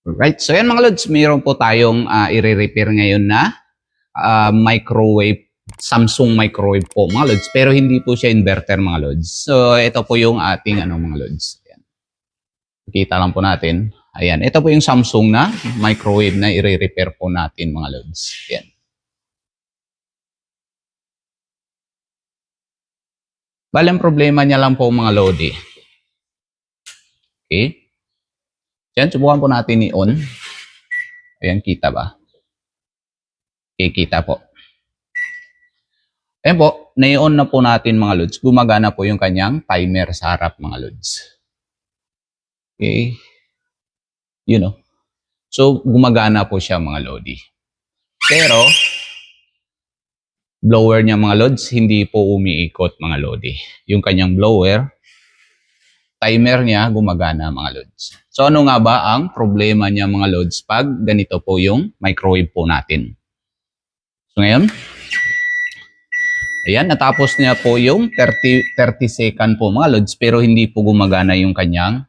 Right. So yan mga lods, mayroon po tayong i-repair ngayon na microwave, Samsung microwave po mga lods. Pero hindi po siya inverter mga lods. So ito po yung ating mga lods. Ayan. Kita lang po natin. Ayan. Ito po yung Samsung na microwave na i-repair po natin mga lods. Ayan. Bale, ang problema niya lang po mga lodi. Okay. Yan, subukan po natin i-on. Ayan, kita ba? Okay, kita po. Ayan po, na-on na po natin mga lods. Gumagana po yung kanyang timer sa harap mga lods. Okay. You know. So, gumagana po siya mga lodi. Pero, blower niya mga lods, hindi po umiikot mga lodi. Yung kanyang blower, timer niya gumagana mga lods. So ano nga ba ang problema niya mga lods pag ganito po yung microwave po natin? So ngayon, ayan, natapos niya po yung 30 second po mga lods pero hindi po gumagana yung kanyang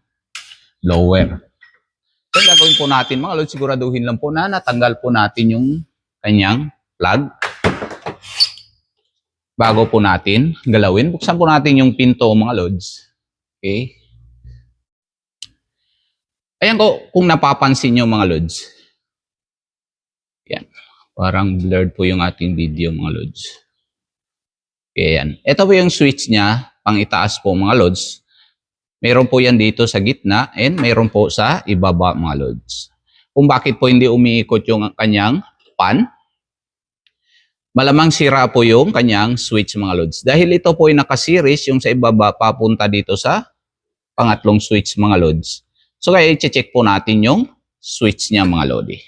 blower. So gagawin po natin mga lods, siguraduhin lang po na natanggal po natin yung kanyang plug. Bago po natin galawin, buksan po natin yung pinto mga lods. Okay. Ayan ko, kung napapansin nyo mga lods. Ayan. Parang blurred po yung ating video mga lods. Okay, ayan. Ito po yung switch niya, pang itaas po mga lods. Meron po yan dito sa gitna and meron po sa ibaba mga lods. Kung bakit po hindi umiikot yung kanyang pan, malamang sira po yung kanyang switch mga lods. Dahil ito po ay nakaseries yung sa ibaba papunta dito sa pangatlong switch mga lods. So kaya i-check po natin yung switch niya mga lodi.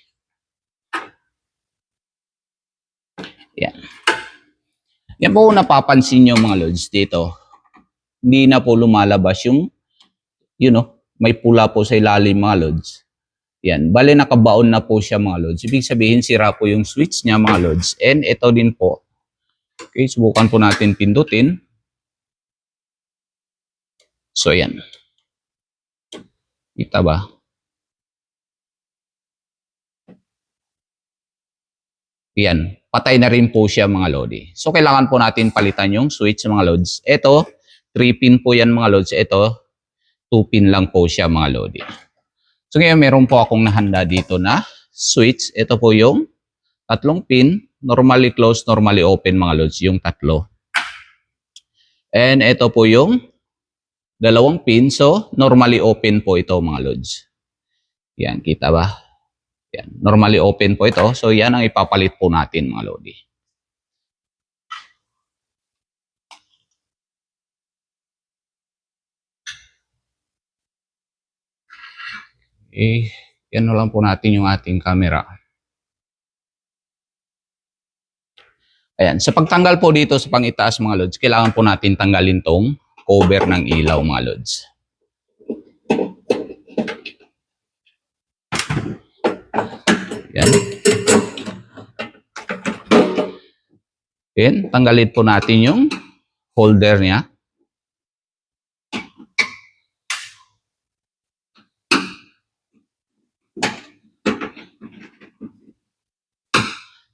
Yan. Yan po napapansin nyo mga lods dito. Hindi na po lumalabas yung, may pula po sa ilalim mga lods. Yan. Bale nakabaon na po siya mga lods. Ibig sabihin sira po yung switch niya mga lods. And ito din po. Okay, subukan po natin pindutin. So yan. Kita ba? Yan. Patay na rin po siya mga lodi. So kailangan po natin palitan yung switch mga lods. Ito, 3-pin po yan mga lods. Ito, 2-pin lang po siya mga lodi. So ngayon meron po akong nahanda dito na switch. Ito po yung 3 pin. Normally closed, normally open mga lods. Yung 3. And ito po yung 2 pin. So normally open po ito mga lods. Yan, kita ba? Yan. Normally open po ito. So yan ang ipapalit po natin mga lodi. Yan na lang po natin yung ating camera. Ayan. Sa pagtanggal po dito sa pangitaas mga lods, kailangan po natin tanggalin tong cover ng ilaw mga lods. Yan. Yan. Tanggalin po natin yung holder niya.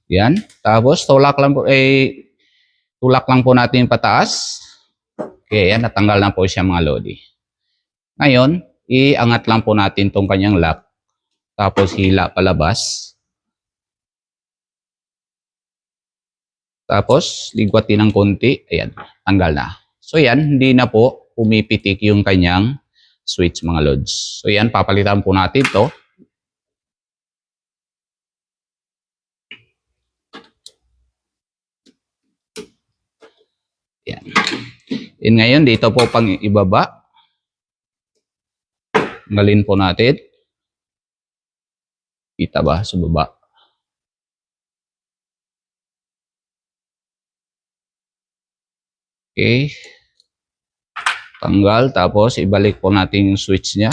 Yan. Tapos, tulak lang po natin pataas. Okay, yan. Natanggal na po siya mga lodi. Ngayon, iangat lang po natin tong kanyang lock. Tapos, hila palabas. Tapos, ligwatin ng konti. Ayan, tanggal na. So, yan. Hindi na po pumipitik yung kanyang switch mga lods. So, yan. Papalitan po natin to. Yan. And ngayon, dito po pang ibaba. Tanggalin po natin. Kita ba sa baba? Okay. Tanggal. Tapos, ibalik po natin yung switch niya.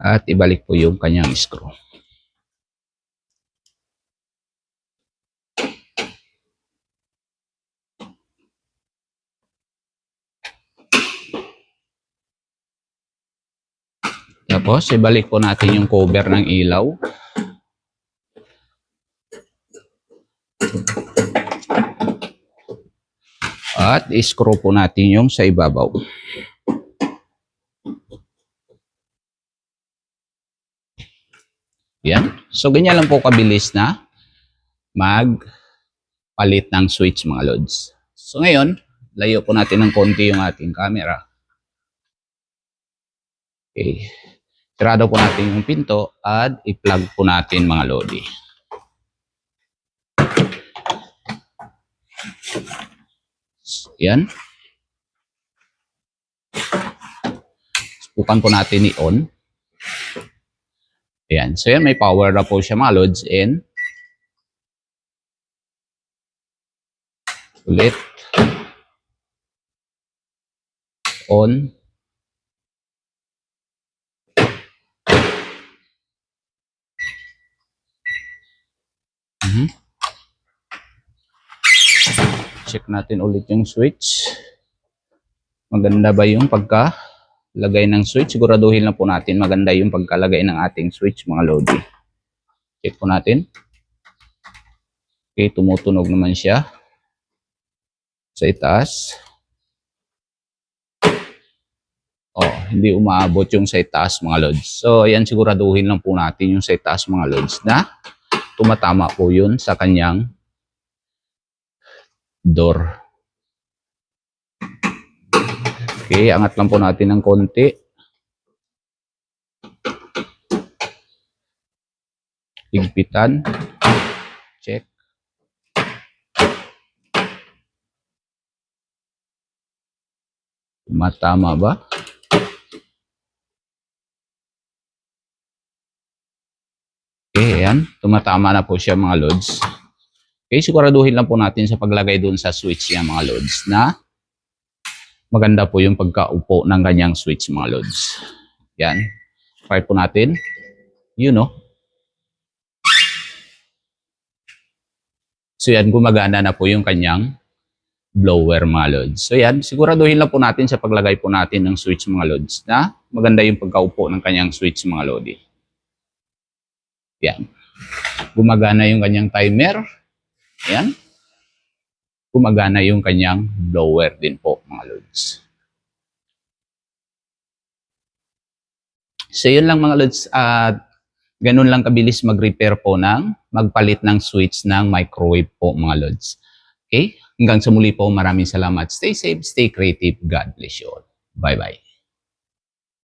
At ibalik po yung kanyang screw. Tapos, ibalik po natin yung cover ng ilaw. At i-screw po natin yung sa ibabaw. Yan. So, ganyan lang po kabilis na magpalit ng switch mga lods. So, ngayon, layo po natin ng konti yung ating camera. Okay. Sirado po natin yung pinto at i-plug po natin mga lodi. Yan. Subukan po natin i-on. Ayan. So yan, may power na po siya mga lods. And ulit. On. Check natin ulit yung switch. Maganda ba yung pagkalagay ng switch? Siguraduhin lang po natin maganda yung pagkalagay ng ating switch mga lodi. Check po natin. Okay, tumutunog naman siya sa itaas. Oh, hindi umaabot yung sa itaas mga lods. So, ayan, siguraduhin lang po natin yung sa itaas mga lods na tumatama po yun sa kanyang door. Okay, angat lang po natin ng konti. Higpitan. Check. Tumatama ba? Okay, ayan. Tumatama na po siya mga lods. Okay, siguraduhin lang po natin sa paglagay dun sa switch niya mga lods na maganda po yung pagkaupo ng kanyang switch mga lods. Yan. Fire po natin. You know. So yan, gumagana na po yung kanyang blower mga lods. So yan, siguraduhin lang po natin sa paglagay po natin ng switch mga lods na maganda yung pagkaupo ng kanyang switch mga lodi. Yan. Gumagana yung kanyang timer. Yan. Gumagana yung kanyang blower din po mga lods. So yun lang mga lods. Ganun lang kabilis mag-repair po magpalit ng switch ng microwave po mga lods. Okay? Hanggang sa muli po, maraming salamat. Stay safe, stay creative. God bless you all. Bye-bye.